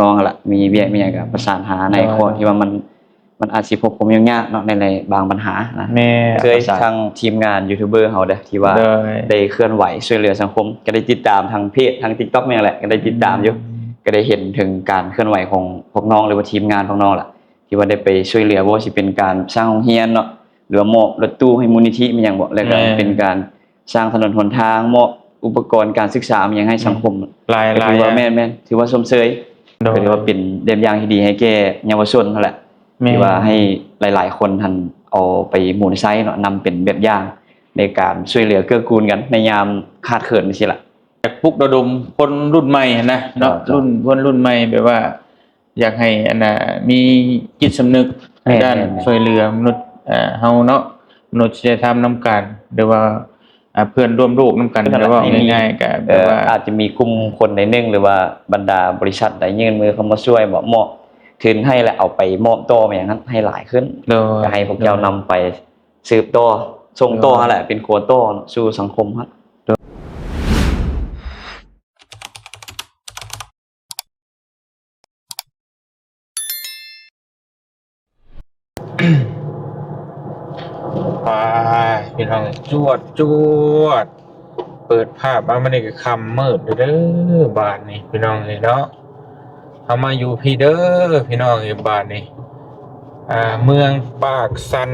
น้องล่ะมีเวียกมีหยังก็ประสานหาในข้อที่ว่ามันอาจสิพบผมยากๆเนาะในบางปัญหานะแม่เคยทางทีมงานยูทูบเบอร์เฮาเด้อที่ว่าได้เคลื่อนไหวช่วยเหลือสังคมก็ได้ติดตามทางเพจทาง TikTok นี่แหละก็ได้ติดตามอยู่ก็ได้เห็นถึงการเคลื่อนไหวของพวกน้องหรือว่าทีมงานพวกน้องล่ะที่ว่าได้ไปช่วยเหลือบ่ว่าสิเป็นการสร้างโรงเรียนเนาะหรือว่ามอบรถตู้ให้มูลนิธิมีหยังบ่แล้วก็เป็นการสร้างถนนหนทางมอบอุปกรณ์การศึกษามีหยังให้สังคมหลายถือว่าแม่นๆถือว่าชมเชยถือว่าเป็นแบบอย่างที่ดีให้แก่เยาวชนนั่นแหละที่ว่าให้หลายๆคนท่านเอาไปหมุนใช้เนาะนำเป็นแบบอย่างในการช่วยเหลือเกื้อกูลกันในยามขาดเขินจังซี่ล่ะอยากปลุกระดมคนรุ่นใหม่นะเนาะรุ่นใหม่แบบว่าอยากให้อันน่ะมีจิตสำนึกในด้านช่วยเหลือมนุษย์เฮาเนาะมนุษยธรรมนำกันหรือว่าเพื่อนร่วมโลกนำกันแต่ว่าง่ายๆก็แบบว่าอาจจะมีกลุ่มคนใดนึงหรือว่าบรรดาบริษัทใดยื่นมือเข้ามาช่วยบ่เหมาะทุนให้แล้วเอาไปมอบต่ออย่างนั้นให้หลายขึ้นก็ให้พวกเจ้านำไปสืบต่อส่งต่อนั่นแหละเป็นโคต่อสู่สังคมครับไปพี่น้องจวดเปิดภาพมามันนี่ก็ค่ำมืดเด้อบาดนี่พี่น้องเอ้ยเนาะเอามาอยู่พี่เด้อพี่น้องเอ้ยบาดนี่เมืองปากสัน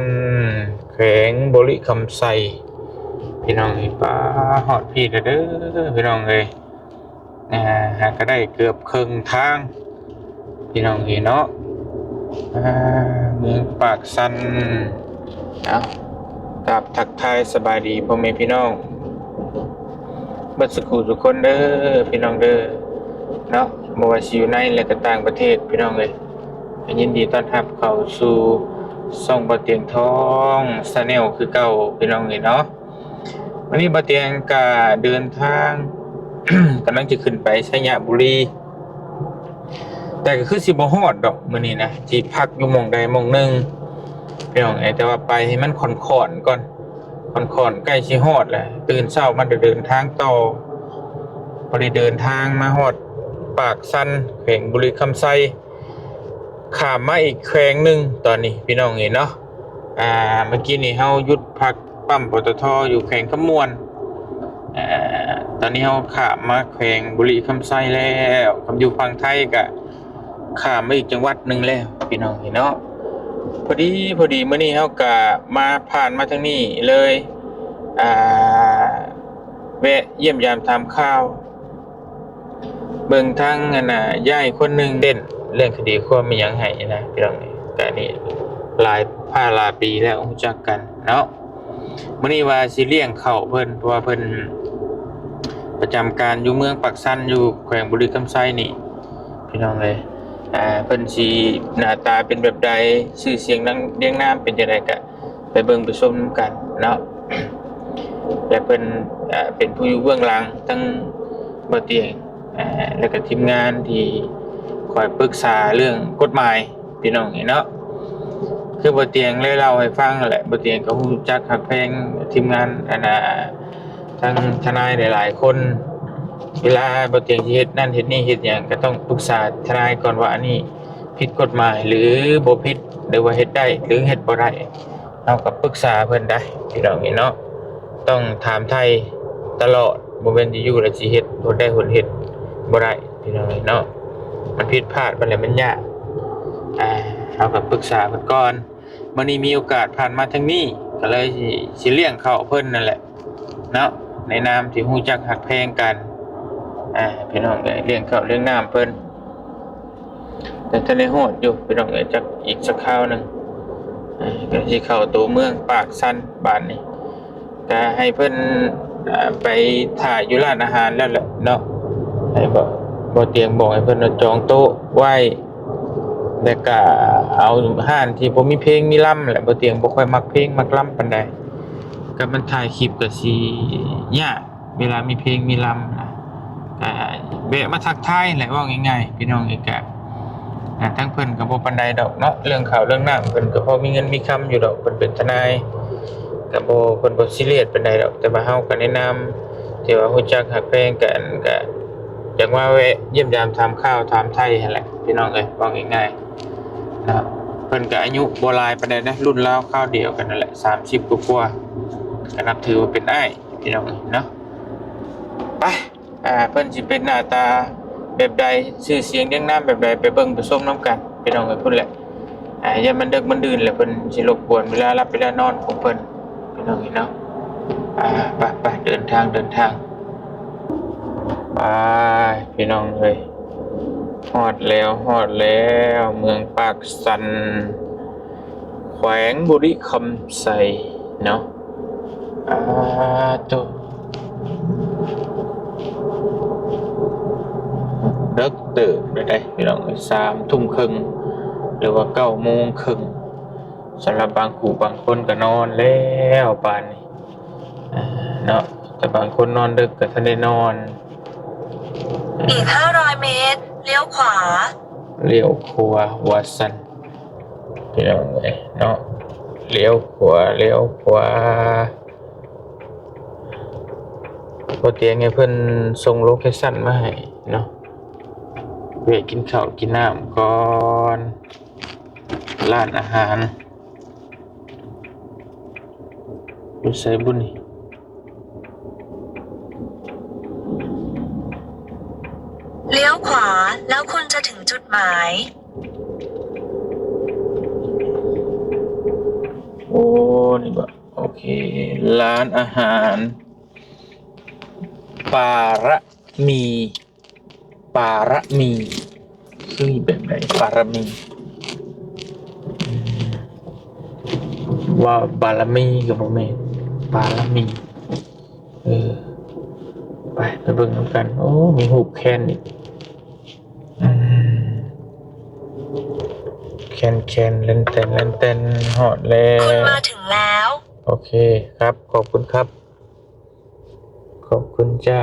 แขวงบริคำไซพี่น้องเอ้ยป้าฮอดพี่เด้อพี่น้องเอ้ยหาก็ได้เกือบครึ่งทางพี่น้องเอ้ยเนาะเมืองปากสันกับทักทายสบายดีพ่อแม่พี่น้องบัดสกูทุกคนเด้อพี่น้องเด้อเนาะบ่ว่าสิอยู่ในและก็ต่างประเทศพี่น้องเอ้ยยินดีต้อนรับเข้าสู่ช่องบ่เตียงทองชาแนลคือเก่าพี่น้องเอ้ยเนาะวันนี้บ่เตียงก็เดินทาง กำลังจะขึ้นไปชัยบุรีแต่ก็คือสิบ่ฮอดดอกมื้อนี้นะสิพักอยู่หม้องใดหม้องหนึงพี่น้องแต่ว่าไปให้มันค่อนๆก่อนค่อนใกล้สิฮอดแหละตื่นเช้ามันเดินทางต่อพอได้เดินทางมาฮอดปากสันแขวงบุรีคำไซข้ามมาอีกแขวงนึงตอนนี้พี่น้องเห็นเนาะเมื่อกี้นี่เฮาหยุดพักปั๊มปตทอยู่แขวงขมวนตอนนี้เฮาข้ามมาแขวงบุรีคำไซแล้วคำอยู่ฝั่งไทยก็ข้ามมาอีกจังหวัดนึงแล้วพี่น้องเห็นเนาะพอดีมื้อนี้เฮาก็มาผ่านมาทางนี้เลยแวะเยี่ยมยามถามข่าวเบิ่งทางยายคนนึงเด่นเรื่องคดีความมีหยังให้นะพี่น้องก็นี่หลายปีแล้วรู้จักกันเนาะมื้อนี้ว่าสิเลี้ยงข้าวเพิ่นเพราะว่าเพิ่นประจำการอยู่เมืองปักสันอยู่แขวงบุรีคำไซนี่พี่น้องเอ้ยเพิ่นสิหน้าตาเป็นแบบใดชื่อเสียงดังเรียงนามเป็นจังได๋ก็ไปเบิ่งไปชมกันเนาะและเพิ่นเป็นผู้อยู่เบื้องหลังทั้งบ่เตียงแล้วก็ทีมงานที่คอยปรึกษาเรื่องกฎหมายพี่น้องเนาะคือบ่เตียงเลยเล่าให้ฟังแหละบ่เตียงก็รู้จักฮักแพงทีมงานทั้งทนายหลายๆคนเวลาบ่เตียงสิเฮ็ดนั่นเฮ็ดนี่เฮ็ดหยังก็ต้องปรึกษาทนายก่อนว่าอันนี้ผิดกฎหมายหรือบ่ผิดหรือว่าเฮ็ดได้หรือเฮ็ดบ่ได้เราก็ปรึกษาเพิ่นได้พี่น้องเนาะต้องถามไทยตลอดบ่แม่นสิอยู่แล้วสิเฮ็ดบ่ได้หนเฮ็ดบ่ได้พี่น้องเนาะมันผิดพลาดไปแล้วมันยากเราก็ปรึกษาเพิ่นก่อนมื้อนี้มีโอกาสผ่านมาทางนี้ก็เลยสิเลี้ยงข้าวเพิ่นนั่นแหละเนาะในนามที่ฮู้จักฮักแพงกันพี่น้องเอ้ยเลี้ยงข้าวเลี้ยงน้ำเพิ่นแต่ทะเลโหดอยู่พี่น้องเอ้ยจักอีกสักคราวนึงก็สิเข้าตัวเมืองปากสันบ้านนี้ก็ให้เพิ่นไปถ่ายอยู่ร้านอาหารแล้วแหละเนาะให้บ่เตียงบอกให้เพิ่นจองโต๊ะไว้แล้วก็เอาห้านที่บ่มีเพลงมีลำแหละบ่เตียงบ่ค่อยมักเพลงมักลำปานใดก็มันถ่ายคลิปก็สิยากเวลามีเพลงมีลำนะก็แวะมาทักทายแหละว่าง่ายๆพี่น้องเอกก็ทั้งเพิ่นก็บ่ปานใดดอกเนาะเรื่องข่าวเรื่องน้ำเพิ่นก็พอมีเงินมีคำอยู่ดอกเพิ่นเป็นทนายก็เพิ่นบ่ซีเรียสปานใดดอกแต่ว่าเฮาก็แนะนำที่ว่ารู้จักฮักแพงกันก็ อยากมาแวะเยี่ยมยามทำข้าวทำไทยนั่นแหละพี่น้องเอ้ยบอกง่ายๆนะครับเพิ่นก็อายุบ่หลายปานใดนะรุ่นราวข้าวเดียวกันนั่นแหละ30กว่าๆก็นับถือว่าเป็นอ้ายพี่น้องเอ้ยเนาะไปเพิ่นสิเป็นหน้าตาแบบใดชื่อเสียงเรียงนามแบบใดไปเบิ่งไปชมนํกันพี่น้องเอ้ยพุ่นแหละอย่ามันดึกมันดื่นแหละเพิ่นสิรบกวนเวลาหลับเวลานอนของเพิ่นพี่น้องเอ้ยเนาะไปเดินทางไปพี่น้องเลยฮอดแล้วเมืองปากสันแขวงบุรีคำไซเนาะตัวเลิกตื่นได้พี่น้องเลย3 ทุ่มครึ่งหรือว่า9 โมงครึ่งสำหรับบางคู่บางคนก็นอนแล้วป่านนี้เนาะแต่บางคนนอนดึกก็ทันได้นอนอีก500 เมตรเลี้ยวขวาเลี้ยวขวาวัดสันพี่น้องเอ้ยเนาะเลี้ยวขวาพอเตียงไงเพิ่นส่งโลเคชั่นมาให้เนาะเวะกินข้าวกินน้ำก่อนร้านอาหารดูใส่บุญนี่เลี้ยวขวาแล้วคุณจะถึงจุดหมายโอ้นี่บ่โอเคร้านอาหารปาระมีคือแบบไหนปาระมีว่าบารมีกับบ่แม่นปาระมีไปเบิ่งนำกันโอ้มีหูปแคนอีกแคนเล่นเต้นฮอดแล้วคุณมาถึงแล้วโอเคครับขอบคุณครับขอบคุณจ้า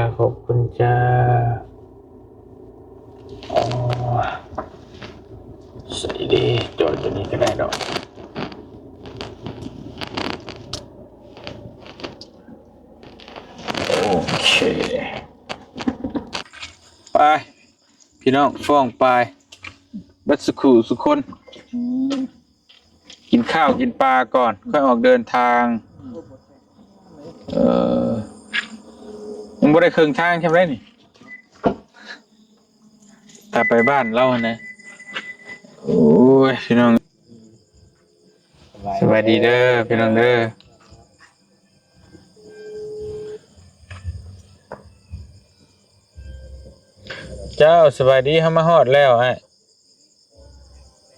อ๋อใส่ดีจอดตัวนี้ก็ได้ดอกโอเคไปพี่น้องฟ้องไปบัดสุขุสุคนกินข้าวกินปลาก่อนค่อยออกเดินทางมึงบ่ได้ครึ่งทางใช่ไหมนี่ถ้าไปบ้านเล่านะโอ้ยพี่น้องสวัสดีเด้อพี่น้องเด้อเจ้าสวัสดีเฮามาฮอดแล้วไอ้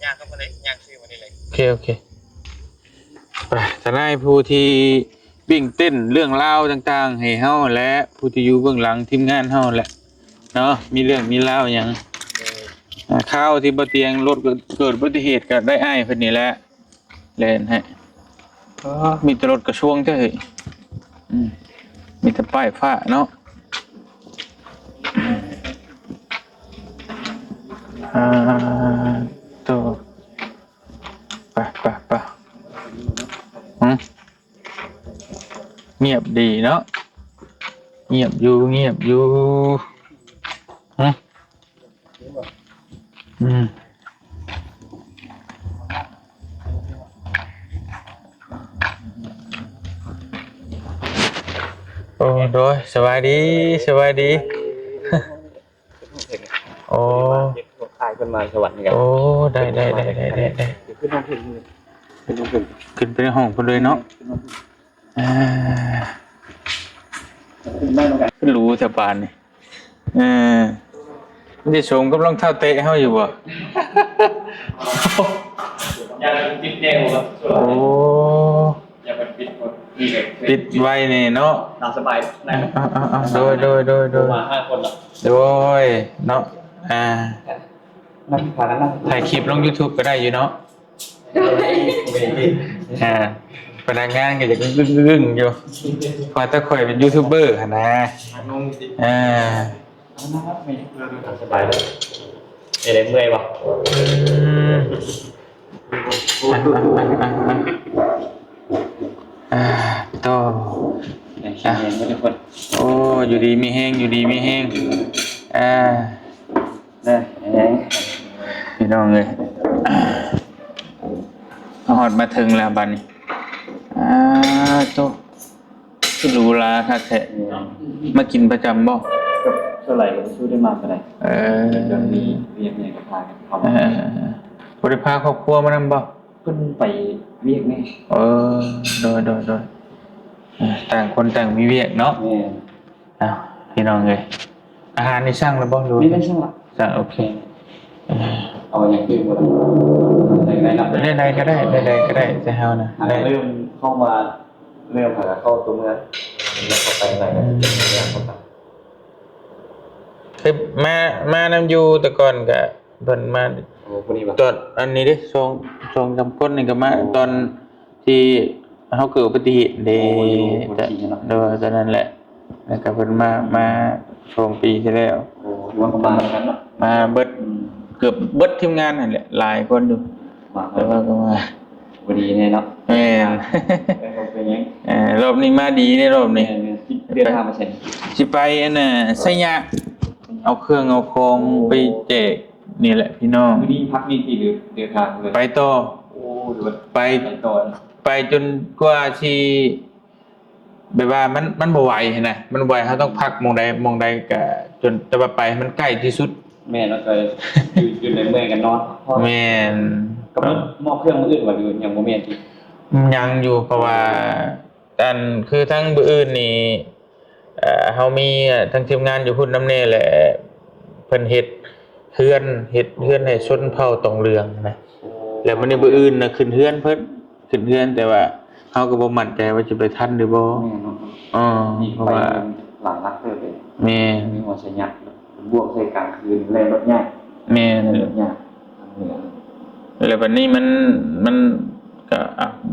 ย่างเข้ามาเลยย่างซื้อมาได้เลยโอเคไปทนายผู้ที่บิ่งเต้นเรื่องราวต่างๆให้เฮาและผู้ที่อยู่เบื้องหลังทีมงานเฮาแหละเนาะมีเรื่องมีราวหยังข้าวที่บ่เตียงรถเกิดอุบัติเหตุก็ได้อ้ายเพิ่นนี่แหละเล่นให้มีแต่รถกระช่วงเด้อมีแต่ป้ายฟ้าเนาะตัวไปเงียบดีเนาะเงียบอยู่โอ้โดยสบายดีโอ้ตายขึ้นมาสวรรค์กันโอ้ได้ขึ้นไปในห้องเพิ่นเลยเนาะรู้แต่ปานนี่มันจะชมกับรองเท้าเตะเฮาอยู่บ่อย่าปิดแนวครับโอ้อย่าปิดปิดไว้นี่เนาะตามสบายนะโดยมา5 คนละโดยเนาะนั่งพากันนั่งถ่ายคลิปลง YouTube ก็ได้อยู่เนาะพนักงานก็จะกึ่งอยู่พอถ้าค่อยเป็นยูทูบเบอร์นะสบายเลยอะไรเมื่อยป่ะต่อโอ้อยู่ดีมีแห้ง พี่น้องเลยหอดมาถึงแล้วบัดนี้โตคือรู้ลาคักแท้มากินประจำบ่เท่าไหร่ก็สู้ได้มากเท่าไหร่จนมีเรียกเนี่ยก็พากันเข้ามาบ่ได้พาครอบครัวมานำบ่เพิ่นไปเวียกแน่โดยต่างคนต่างมีเวียกเนาะพี่น้องเอ้ยอาหารนี่สั่งแล้วบ่รู้ไม่สั่งละสั่งโอเคเอาอย่างอื่นบ่ได้ใดก็ได้จะเฮานะได้เริ่มเข้ามาเริ่มหาเข้าตัวเมืองแล้วก็ไปอะไรเข้าไปคือมานำอยู่แต่ก่อนก็เพิ่นมาตอนอันนี้ดิทรงจำก้นนี่ก็มาตอนที่เฮาเกิดอุบัติเหตุเด้โดยตอนนั้นแหละแล้วก็เพิ่นมาช่วงปีที่แล้วว่าประมาณนั้นเนาะมาเบิดเกือบเบิดทีมงานนั่นแหละหลายคนอยู่แต่ว่าก็มาบ่ดีแน่เนาะแม่นเป็นยังรอบนี้มาดีในรอบนี้เดือน5%สิไปอันน่ะไสยะเอาเครื่องเอาของไปแจกนี่แหละพี่น้องมื้อนี้พักนี่ที่เดินทางเลยไปต่อไปต่อไปจนกว่าสิแบบว่ามันบ่ไหวนะมันไหวเฮาต้องพักหม้องใดก็จนแต่ว่าไปมันใกล้ที่สุดแม่นแล้วก็อยู่ในเมืองกันนอนแม่นก็มอบเครื่องมื้ออื่นว่าอยู่ยังบ่แม่นที่ยังอยู่เพราะว่าอันคือทั้งมื้ออื่นนี่เฮามีทั้งทีมงานอยู่พุ่นนำแน่แหละเพิ่นเฮ็ดเฮือนให้ชนเผ่าตองเรืองนะแล้วมื้อนี้มื้ออื่นน่ะขึ้นเฮือนเพิ่นขึ้นเฮือนแต่ว่าเฮาก็บ่มั่นใจว่าจะไปทันหรือบ่เพราะว่าหลังรักเลยแม่มีหัวสัญญาบวกใส่กลางคืนแรงรถใหญ่แม่รถใหญ่แล้วบัดนี้มันก็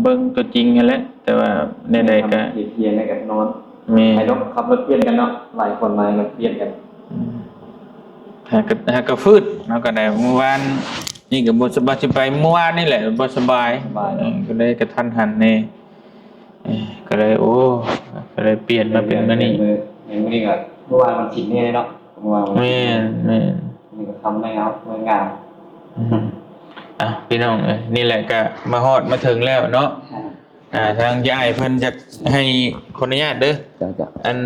เบิ่งตัวจริงนั่นแหละแต่ว่าใดๆก็เพียนให้กันนอนให้รถขับรถเปลี่ยนกันเนาะหลายคนมากันเปลี่ยนกันหากก็ฟืดเฮาก็ได้เมื่อวานนี่ก็บ่สบายสิไปเมื่อวานนี่แหละบ่สบายก็เลยกระทันหันแน่ก็เลยก็เลยเปลี่ยนมาเป็นมื้อนี้มื้อนี้ก็เมื่อวานมันสิแน่เนาะเมื่อวานแม่นี่ก็ทำได้ครับเมืองงามพี่น้องนี่แหละก็มาฮอดมาถึงแล้วเนาะทางยายเพิ่นจะให้ขออนุญาตเด้ออัน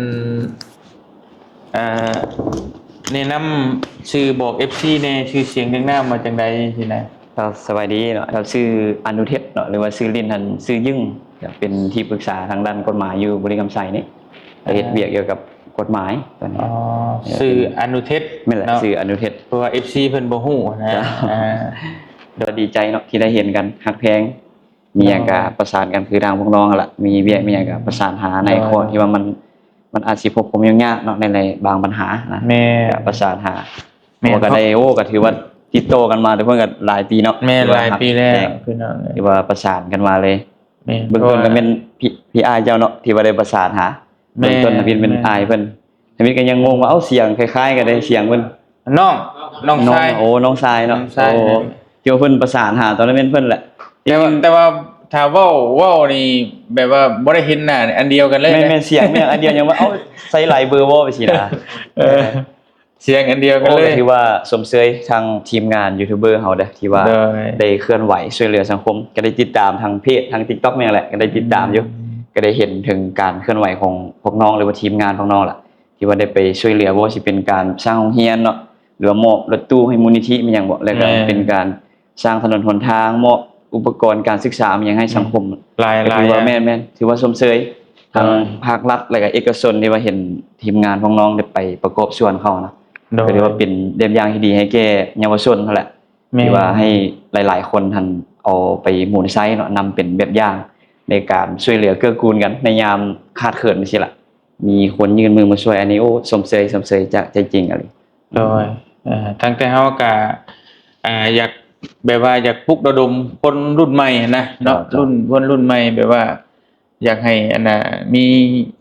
แนะนำชื่อบอก FC แน่ชื่อเสียงเรียงนามมาจังได๋สินะครับสวัสดีเนาะครับชื่ออนุเทพเนาะหรือว่าชื่อลิ้นหันชื่อยึ่งเป็นที่ปรึกษาทางด้านกฎหมายอยู่บริกรรมไสนี่เฮ็ดเวียกเกี่ยวกับกฎหมายตอนนี้ชื่ออนุเทพแม่นแหละชื่ออนุเทพเพราะว่า FC เพิ่นบ่ฮู้นะดีใจเนาะที่ได้เห็นกันฮักแพงมีหยังก็ประสานกันคือทางพวกน้องนั่นล่ะมีเวียกมีหยังก็ประสานหาในข้อที่ว่ามันอาจสิพบผมยากๆเนาะในบางปัญหานะก็ประสานหาก็ได้ก็ถือว่าติดต่อกันมาแต่เพิ่นก็หลายปีเนาะแม่หลายปีแล้วพี่น้องที่ว่าประสานกันมาเลยเบื้องต้นก็เป็นพี่อายเจ้าเนาะที่ว่าได้ประสานหาเบื้องต้นเป็นอายเพิ่นทมิตก็ยังงงว่าเสียงคล้ายๆกันได้เสียงเพิ่นน้องชายน้องชายเนาะที่ว่าเพิ่นประสานหาตอนนั้นเป็นเพิ่นแหละแต่ว่าถ้าเว้านี่แบบว่าบ่ได้เห็นหน้าอันเดียวกันเลยแม่เสียงเนี่ยอันเดียวยังว่าใส่หลายเบอร์บ่ไปสินะเสียงอันเดียวกันเลยที่ว่าสมเสยทางทีมงานยูทูบเบอร์เฮาเด้อที่ว่าได้เคลื่อนไหวช่วยเหลือสังคมก็ได้ติดตามทางเพจทาง TikTok แม่นแหละก็ได้ติดตามอยู่ก็ได้เห็นถึงการเคลื่อนไหวของพวกน้องหรือว่าทีมงานพวกน้องล่ะที่ว่าได้ไปช่วยเหลือบ่ว่าสิเป็นการสร้างโรงเรียนเนาะหรือมอบรถตู้ให้มูลนิธิมีหยังบ่แล้วก็เป็นการสร้างถนนหนทางมอบอุปกรณ์การศึกษามีหยังให้สังคมหลายถือว่าแม่นถือว่าสมเสยทางภาครัฐและก็เอกชนที่ว่าเห็นทีมงานของน้องได้ไปประกอบส่วนเขานะก็ถือว่าเป็นแบบอย่างที่ดีให้แก่เยาวชนนั่นแหละที่ว่าให้หลายๆคนท่านเอาไปหมุนไซเนาะนำเป็นแบบอย่างในการช่วยเหลือเกื้อกูลกันในยามขาดเขินจังซี่ล่ะมีคนยื่นมือมาช่วยอันนี้สมเสยจากใจจริงอะไรโดยทั้งแต่เฮาก็อยากแบบว่าอยากปลุกระดมคนรุ่นใหม่นะเนาะรุ่นใหม่แบบว่าอยากให้อันน่ะมี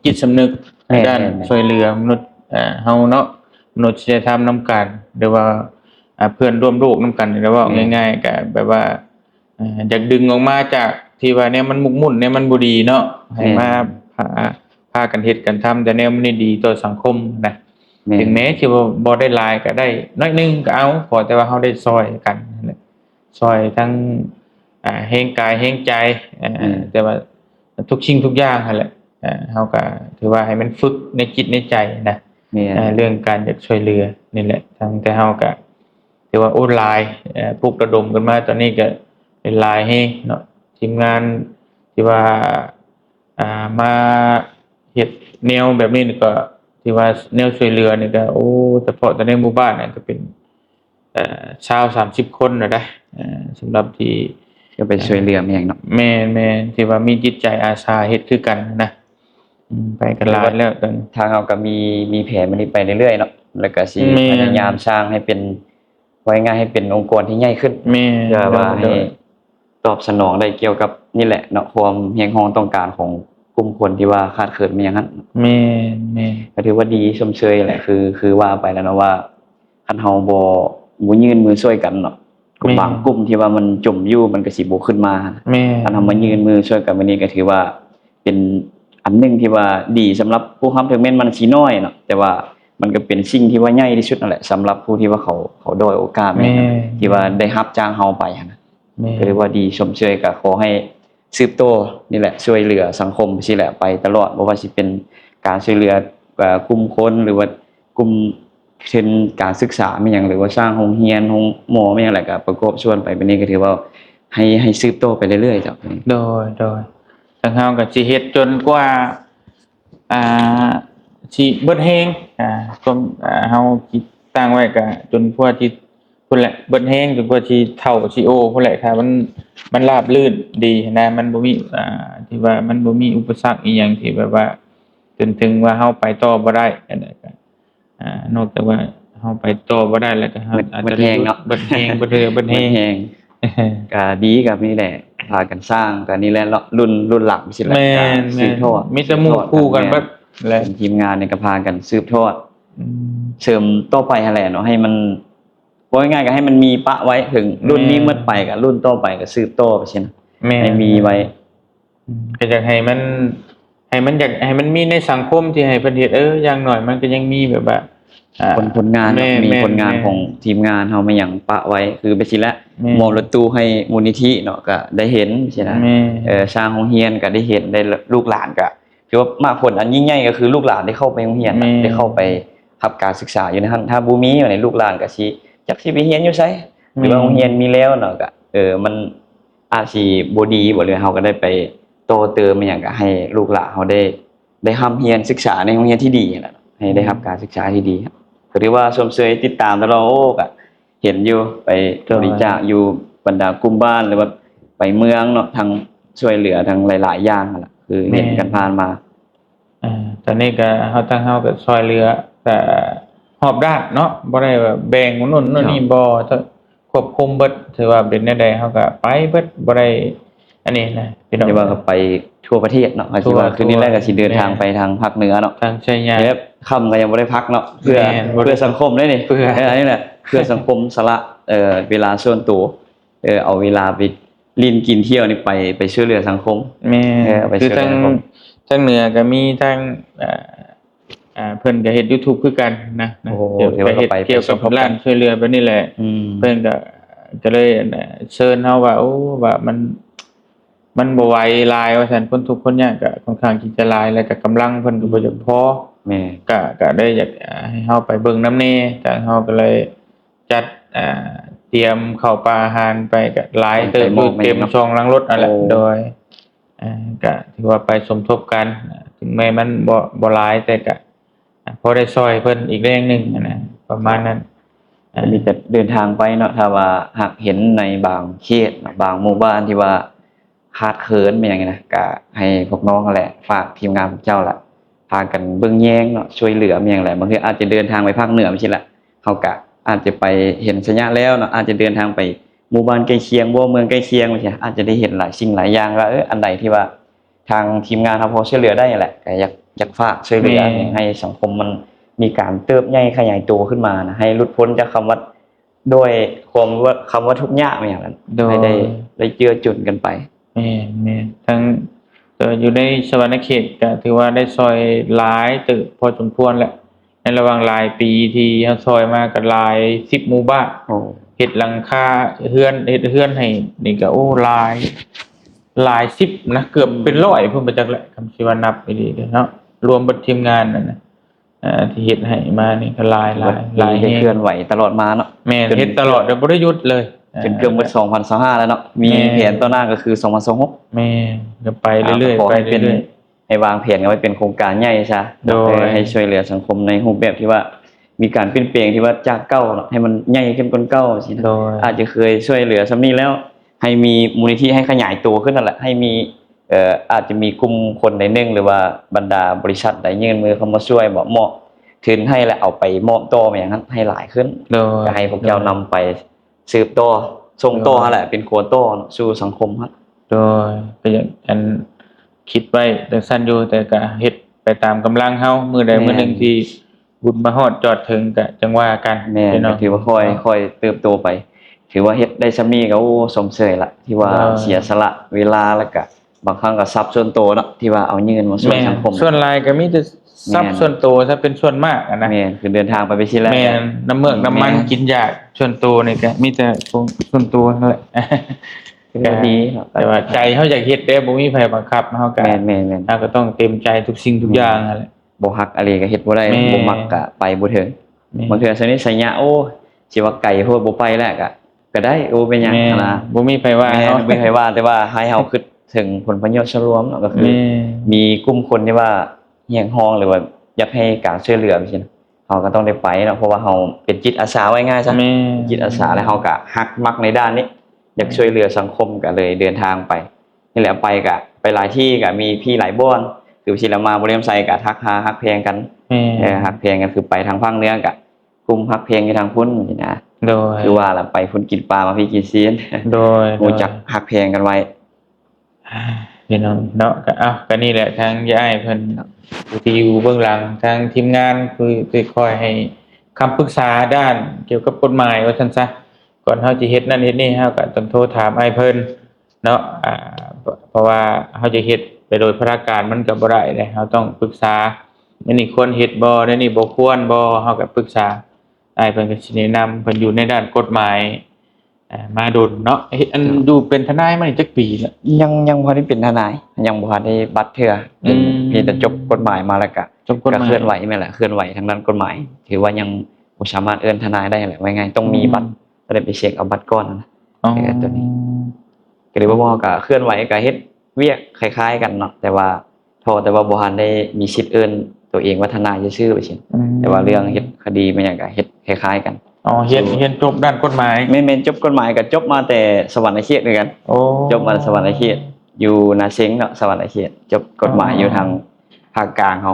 จิตสำนึกในด้านช่วยเหลือมนุษย์เฮาเนาะมนุษยธรรมนำกันหรือว่าเพื่อนร่วมโลกนำกันหรือว่าง่ายๆก็แบบว่าอยากดึงออกมาจากที่ว่าเนี่ยมันมุกมุ่นเนี่ยมันบ่ดีเนาะให้มาพากันเฮ็ดกันทำแต่แนวมันดีต่อสังคมนะ ถึงแม้ที่ว่าบ่ได้หลายก็ได้น้อยนึงก็เอาขอแต่ว่าเฮาได้ซอยกันนั่นแหละซอยทั้งแรงกายแรงใจแต่ว่าทุกสิ่งทุกอย่างนั่นแหละเฮาก็ถือว่าให้มันฝึกในจิตในใจนะเรื่องการจะช่วยเหลือนี่แหละทั้งแต่เฮาก็ถือว่าออนไลน์ปลุกระดมกันมาตอนนี้ก็เป็นหลายแฮงเนาะทีมงานที่ว่ามาเฮ็ดแนวแบบนี้นี่ก็ที่ว่าแนวช่วยเหลือนี่ก็โอ้เฉพาะแต่ในหมู่บ้านนี่ก็เป็น20-30 คนน่ะได้สำหรับที่ก็ไปช่วยเหลือแม่งเนาะแม่ๆที่ว่ามีจิตใจอาสาเฮ็ดคือกันนะไปกันหลายแล้วตอนทางเราก็มีแผนมันนี้ไปเรื่อยๆเนาะแล้วก็สิพยายามสร้างให้เป็นไว้ง่ายให้เป็นองค์กรที่ใหญ่ขึ้นเพื่อว่าให้ตอบสนองได้เกี่ยวกับนี่แหละเนาะความเฮียงฮ้องต้องการของกลุ่มคนที่ว่าขาดเขินมาอย่างนั้นแม่ก็ถือว่าดีชมเชยแหละคือว่าไปแล้วเนาะว่าคันเฮาบ่ยื่นมือช่วยกันเนาะกลุ่มบางกลุ่มที่ว่ามันจมอยู่มันก็สิบ่ขึ้นมาคันเฮามายื่นมือช่วยกันวันนี้ก็ถือว่าเป็นอันนึงที่ว่าดีสำหรับผู้ค้ำถึงแม้นมันสิน้อยเนาะแต่ว่ามันก็เป็นสิ่งที่ว่าใหญ่ที่สุดนั่นแหละสำหรับผู้ที่ว่าเขาด้อยโอกาสแม่ที่ว่าได้รับจ้างเฮาไปนะก็ถือว่าดีชมเชยก็ขอให้สืบโตนี่แหละช่วยเหลือสังคมสิแหละไปตลอดบ่ว่าสิเป็นการช่วยเหลือกลุ่มคนหรือว่ากลุ่มเช่นการศึกษาไม่หยังหรือว่าสร้างโรงเรียนโรงหมอไม่หยังแหละก็ประกอบส่วนไปเป็นนี้ก็ถือว่าให้สืบโตไปเรื่อยๆจ้ะโดยทางเฮาก็สิเฮ็ดจนกว่าสิเบิดแฮงความเฮาคิดตั้งไว้ก็จนกว่าที่พุ่นแหละเบิดแฮงจนกว่าสิเฒ่าสิโอพุ่นแหละถ้ามันราบรื่นดีนะมันบ่มีที่ว่ามันบ่มีอุปสรรคอีหยังที่แบบว่าจนถึงว่าเฮาไปต่อบ่ได้อันนั้นก็นอกจากว่าเฮาไปต่อบ่ได้แล้วก็เฮาอาจจะเบิดแฮงเบิดแฮงก็ดีกับนี่แหละพากันสร้างก็นี่แหละรุ่นหลังสิแหละสืบทอดมีแต่หมู่คู่กันเบิดและทีมงานนี่ก็พากันสืบทอดเสริมต่อไปหั่นแหละเนาะให้มันว่าง่ายๆก็ให้มันมีปะไว้ถึงรุ่นนี้หมดไปก็รุ่นต่อไปก็สืบต่อไปเช่นให้มีไว้ก็อยากให้มันอยากให้มันมีในสังคมที่ให้เพิ่นเฮ็ดอย่างน้อยมันก็ยังมีแบบว่าผลงานมีผลงานของทีมงานเฮามาหยังปะไว้คือไปสิละมอบรถตู้ให้มูลนิธิเนาะก็ได้เห็นใช่นะสร้างโรงเรียนก็ได้เห็นได้ลูกหลานก็คือว่ามาผลอันยิ่งใหญ่ก็คือลูกหลานได้เข้าไปโรงเรียนได้เข้าไปรับการศึกษาอยู่ในนั้นถ้าบ่มีอยู่ในลูกหลานก็สิจักสิไปเรียนอยู่ไสหรือว่าโรงเรียนมีแล้วเนาะก็มันอาจสิบ่ดีบ่เลยเฮาก็ได้ไปโตเติมอีหยังก็ให้ลูกหลานเฮาได้ร่ำเรียนศึกษาในโรงเรียนที่ดีนั่นแหละให้ได้รับการศึกษาที่ดีก็ถือว่าชมเชยติดตามตลอดโอ้ก็เห็นอยู่ไปบริจาคอยู่บรรดากลุ่มบ้านหรือว่าไปเมืองเนาะทางช่วยเหลือทางหลายๆอย่างนั่นแหละคือเห็นกันผ่านมาตอนนี้ก็เฮาก็ช่วยเหลือแต่หอบด้านเนาะบ่ได้ว่าแบ่งนู่นนี่บ่ควบคุมเบิดถือว่าเป็นแนวใดเฮาก็ไปเบิดบ่ได้อันนี้นะพี่น้องว่าก็ไปทั่วประเทศเนาะคิดว่าคืนนี้แรกก็สิเดินทางไปทางภาคเหนือเนาะทางชัยยาแล้วค่ำก็ยังบ่ได้พักเนาะเพื่อสังคมได้นี่อันนี้แหละเพื่อสังคมสละเวลาส่วนตัวเอาเวลาไปลิ้นกินเที่ยวนี่ไปช่วยเหลือสังคมแม่คือทางเหนือก็มีทางเพิ่นก็เฮ็ด YouTube คือกันนะเกี่ยวกับร้านช่วยเหลือแบบนี้แหละเพิ่นก็เลยเชิญเฮาว่าโอ้ว่ามันบ่ไหวหลายว่าซั่นคนทุกคนเนี่ยก็ค่อนข้างที่จะหลายแล้วก็กำลังเพิ่นก็บ่จักพอแม่ก็ได้อยากให้เฮาไปเบิ่งนำแน่ทางเฮาก็เลยจัดเตรียมข้าวปลาอาหารไปก็หลายเต็มช่องล้างรถนั่นแหละโดยก็ถือว่าไปสมทบกันถึงแม้มันบ่หลายแต่ก็พอได้ช่วยเพิ่นอีกแรงนึงนะประมาณนั้นมีแต่เดินทางไปเนาะถ้าว่าหากเห็นในบางเขตบางหมู่บ้านที่ว่าขาดเขินเป็นอย่างไงนะก็ให้พวกน้องแหละฝากทีมงานพวกเจ้าล่ะพากันเบิ่งแยงเนาะช่วยเหลือเป็นอย่างไรบางทีอาจจะเดินทางไปภาคเหนือไม่ใช่ละเฮาก็อาจจะไปเห็นสัญญาแล้วเนาะอาจจะเดินทางไปหมู่บ้านใกล้เคียงบ่เมืองใกล้เคียงไม่ใช่อาจจะได้เห็นหลายสิ่งหลายอย่างว่าอันใดที่ว่าทางทีมงานเฮาพอช่วยเหลือได้แหละก็อยากฝากช่วยเหลือให้สังคมมันมีการเติบใหญ่ขยายตัวขึ้นมานะให้หลุดพ้นจากคำว่าด้วยความว่าคำว่าทุกข์ยากอย่างนั้นให้ได้เจือจุนกันไปแม่ทั้งอยู่ในสวรรณเขตก็ถือว่าได้ซอยหลายตึกพอสมควรแหละ ในระหว่างหลายปีที่เฮาซอยมาก็หลาย10หมู่บ้าน โอ้ เฮ็ดหลังคาเฮือนเฮ็ดเฮือนให้นี่ก็โอ้หลาย10นะเกือบเป็น100พุ่นไปจักแหละคำสิว่านับไปดีเนาะรวมเบิดทีมงานนั่นน่ะที่เฮ็ดให้มานี่ก็หลาย ได้เคลื่อนไหวตลอดมาเนาะ แม่นเฮ็ดตลอดโดยบ่ได้หยุดเลย จนเกือบหมด2025แล้วเนาะมีแผนต่อหน้าก็คือ2026แม่นก็ไปเรื่อยๆ ขอ ไป ให้เป็น เรื่อย ให้วางแผนกันไว้เป็นโครงการใหญ่ซะ โดย ให้ช่วยเหลือสังคมในรูปแบบที่ว่ามีการเปลี่ยนแปลงที่ว่าจากเก่าเนาะให้มันใหญ่ขึ้นกว่าเก่าสิ ๆโดย อาจจะเคยช่วยเหลือส่ำนี้แล้ว ให้มีมูลนิธิให้ขยายตัวขึ้นนั่นแหละให้มีอาจจะมีกลุ่มคนใดหนึงหรือว่าบรรดาบริษัทใดยื่นมือเข้ามาช่วยบ่เหมาะทุนให้แล้วเอาไปมอบต่อมาอย่างนั้นให้หลายขึ้น โดย ก็ให้พวกเจ้านำไปสืบต่อส่งต่อนั่นแหละเป็นโคต่อเนาะสู่สังคมครับ โดยก็อย่างอันคิดไว้แต่สั้นอยู่แต่ก็เฮ็ดไปตามกำลังเฮามื้อใดมื้อหนึงที่บุญมาฮอดจอดถึงก็จังว่ากัน แม่นก็ถือว่าค่อยเติบโตไป ถือว่าเฮ็ดได้ซำนี้ก็โอ้สมเชยละที่ว่าเสียสละเวลาแล้วก็บางครั้งก็ทรัพย์ส่วนตัวเนาะที่ว่าเอายื่นมาช่วย แม่น สังคม ส่วนหลายก็มีแต่ทรัพย์ แม่น ส่วนตัวซะเป็นส่วนมากอะนะ แม่นคือเดินทางไปสิแล้ว แม่นน้ำเมือกน้ำมันกินยากส่วนตัวนี่ก็มีแต่ส่วนตัวนั่นแหละ ก็ดีเนาะ แต่ว่าใจเฮาอยากเฮ็ดเด้บ่มีไผบังคับเฮาก็ แม่น เฮาก็ต้องเต็มใจทุกสิ่งทุกอย่างนั่นแหละ บ่ฮักอะไรก็เฮ็ดบ่ได้ แม่ บ่มักก็ไปบ่ถึงบางเทื่อสนิทสัญญาโอ้สิว่าไกลโพดบ่ไปแล้วก็ได้โอ้เป็นหยัง แม่ นะ บ่มีไผว่า แม่ เฮา ไม่เคยว่าแต่ว่าให้เฮาคิดถึงผลประโยชน์ส่วนรวมเนาะก็คือ แม่ มีกลุ่มคนที่ว่าเฮียงห้องหรือว่าอยากให้การช่วยเหลือจังซี่นะเฮาก็ต้องได้ไปเนาะเพราะว่าเฮาเป็นจิตอาสาไว้ง่ายซะ แม่ จิตอาสาแล้วเฮาก็ฮักมักในด้านนี้ อยากช่วยเหลือสังคมก็เลยเดินทางไปนี่แหละไปก็ไปหลายที่ก็มีพี่หลายบ่อนคือสิละมาบ่เลียมไสก็ทักหาฮักแพงกัน แม่ ฮักแพงกันคือไปทางภาคเหนือก็กลุ่มฮักแพงอยู่ทางพุ่นนี่นะ โดย คือว่าล่ะไปพุ่นกินปลามาพี่กินซีน โดย รู้จักฮักแพงกันไว้ พี่น้องเนาะก็นี่แหละทางยายเพิ่นผู้ที่อยู่เบื้องหลังทางทีมงานคือคอยให้คำปรึกษาด้านเกี่ยวกับกฎหมายว่าซั่นซะก่อนเฮาสิเฮ็ดนั่นเฮ็ดนี่เฮาก็ต้องโทรถามอ้ายเพิ่นเนาะเพราะว่าเฮาจะเฮ็ดไปโดยพราการมันก็บ่ได้เด้เฮาต้องปรึกษาอันนี้ควรเฮ็ดบ่อันนี้บ่ควรบ่เฮาก็ปรึกษาอ้ายเพิ่นก็สิแนะนำเพิ่นอยู่ในด้านกฎหมายมาโดนเนาะเฮ็ดอันดูเป็นทนายมานี่จักปีแล้ว ยังบ่ได้เป็นทนายยังบ่ได้บัตรเทื่อเป็น อืม เพียงแต่จบกฎหมายมาแล้วก็ จบกฎหมาย เคลื่อนไหวแม่นแหละเคลื่อนไหวทางด้านกฎหมาย ถือว่ายังบ่สามารถเอิ้นทนายได้แหละว่าไงต้องมีบัตรก็ได้ไปเช็คเอาบัตรก่อนนะ อ๋อ ตัวนี้ ก็เลยว่าก็เคลื่อนไหวก็เฮ็ดเวียกคล้ายๆกันเนาะแต่ว่าบ่ทันได้มีสิทธิ์เอิ้นตัวเองว่าทนายซื่อๆไปซั่นแต่ว่าเรื่องเฮ็ดคดีมันหยังก็เฮ็ดคล้ายๆกัน อ๋อเรียนจบด้านกฎหมาย แม่นจบกฎหมายก็จบมาแต่สวรรค์เขตด้วยกัน โอ้ จบมาสวรรค์เขตอยู่นาเซ็งเนาะสวรรค์เขตจบกฎหมายอยู่ทางภาคกลางเฮา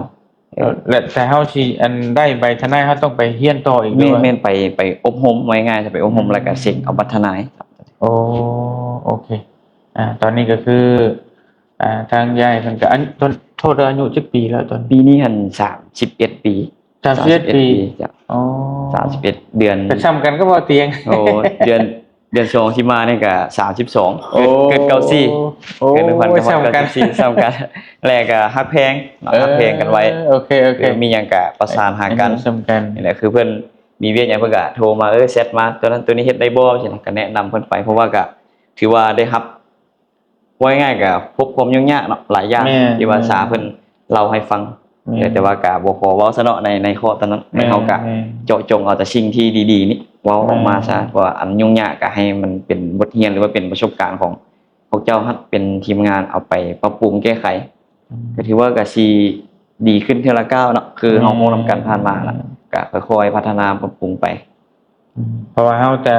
แล้วแต่เฮาสิอันได้ใบทนายเฮาต้องไปเรียนต่ออีกด้วย แม่นไปอบรมไว้ง่ายจะไปอบรมแล้วก็เซ็งเอาบัตรทนาย โอ้โอเคตอนนี้ก็คือทางยายเพิ่นก็อันต้นโทษอายุจักปีแล้วตอน ปีนี้หัน31 ปี 31ปี จ้ะ อ๋อ 31เดือน ก็ซ้ำกันก็บ่เตียง โอ้เดือน2ที่มานี่ก็32เกิด94 โอ้ เกิด1994 ซ้ำกัน ซ้ำกันแลก็ฮักแพงเนาะฮักแพงกันไว้ โอเค คือมีหยังก็ประสานหากัน ซ้ำกัน นี่แหละคือเพิ่นมีเวียกหยังเพิ่นก็โทรมาเซตมาตัวนั้นตัวนี้เฮ็ดได้บ่ใช่นะก็แนะนำเพิ่นไปเพราะว่าก็ถือว่าได้รับว่าง่ายๆก็พบความยุ่งยากเนาะหลายอย่างที่ว่าสาเพิ่นเล่าให้ฟังแต่ว่าก็บ่ขอเว้าซะเนาะในข้อตอนนั้นให้เฮาก็เจาะจงเอาแต่สิ่งที่ดีๆนี่เว้าออกมาซะเพราะว่าอันยุ่งยากก็ให้มันเป็นบทเรียนหรือว่าเป็นประสบการณ์ของพวกเจ้าครับเป็นทีมงานเอาไปปรับปรุงแก้ไขก็ถือว่าก็สิดีขึ้นเทื่อละก้าวเนาะคือเฮาโมนำกันผ่านมาแล้วก็ค่อยๆพัฒนาปรับปรุงไป เพราะว่าเฮาจะ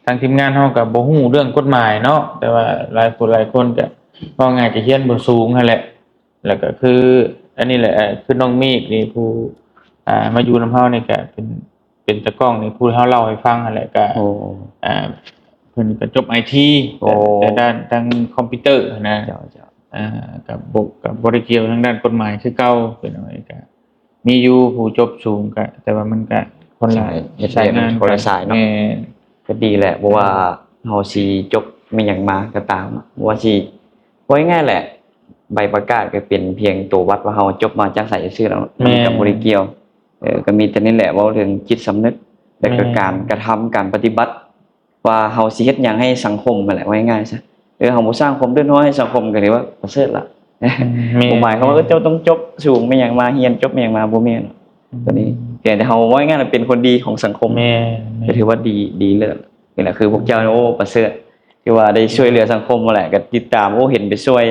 ทางทีมงานเฮาก็บ่ฮู้เรื่องกฎหมายเนาะแต่ว่าหลายคนก็ว่าง่ายก็เรียนบ่สูงนั่นแหละแล้วก็คืออันนี้แหละคือน้องเมฆนี่ผู้มาอยู่นำเฮานี่ก็เป็นตะกล้องนี่ผู้เฮาเล่าให้ฟังนั่นแหละก็ โอ้ เพิ่นก็จบ IT โอ้ แต่ด้านทางคอมพิวเตอร์นะ เจ้า กับบ่ได้เกี่ยวทางด้านกฎหมายคือเก่าเป็นอะไรก็มีอยู่ผู้จบสูงก็แต่ว่ามันก็คนละ เฮ็ดงานคนละสายเนาะ แม่ ก็ดีแหละเพราะว่าเฮาสิจบมีหยังมาก็ตามว่าสิว่าง่ายๆแหละ ใบประกาศก็เป็นเพียงตัววัดว่าเฮาจบมาจากไสซื่อๆแล้วมันก็บ่ได้เกี่ยว ก็มีแต่นี่แหละเว้าถึงจิตสำนึกและก็การกระทำการปฏิบัติว่าเฮาสิเฮ็ดหยังให้สังคมนั่นแหละว่าง่ายๆซะเฮาบ่สร้างความเดือดร้อนให้สังคมก็เรียกว่าประเสริฐละบ่หมายความว่าเจ้าต้องจบสูงไม่หยังมาเรียนจบไม่หยังมาบ่แม่นตัวนี้เพียงแต่เฮาว่าง่ายๆเป็นคนดีของสังคมก็ถือว่าดีเลิศนี่แหละคือพวกเจ้าโอ้ประเสริฐที่ว่าได้ช่วยเหลือสังคมนั่นแหละก็ติดตามโอ้เห็นไปช่วย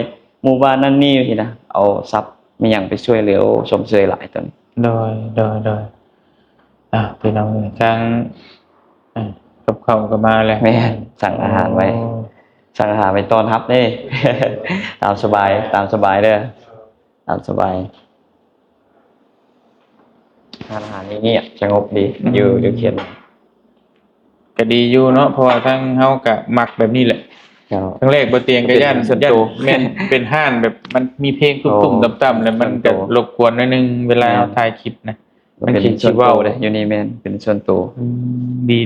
หมู่บ้านนั่นนี่สินะเอาทรัพย์ไม่หยังไปช่วยเหลือชมเชยหลายตัวนี้โดยพี่น้องทางกับข้าวก็มาแล้วแม่สั่งอาหารไว้สั่งอาหารไปต้อนรับนี่ ตามสบายเด้อตามสบายอาหารนี่เงียบสงบดีอยู่เขียนก็ดีอยู่เนาะเพราะว่าทั้งเฮาก็มักแบบนี้แหละทั้งแรกบ่เตียงก็ย่านแม่นเป็นห้านแบบมันมีเพลงตุ้มๆต่ำๆแล้วมันก็รบกวนหน่อยนึงเวลาเฮาถ่ายคลิปนะมันคิดสิเว้าเด้อยู่นี่แม่นเป็นส่วนตัวดี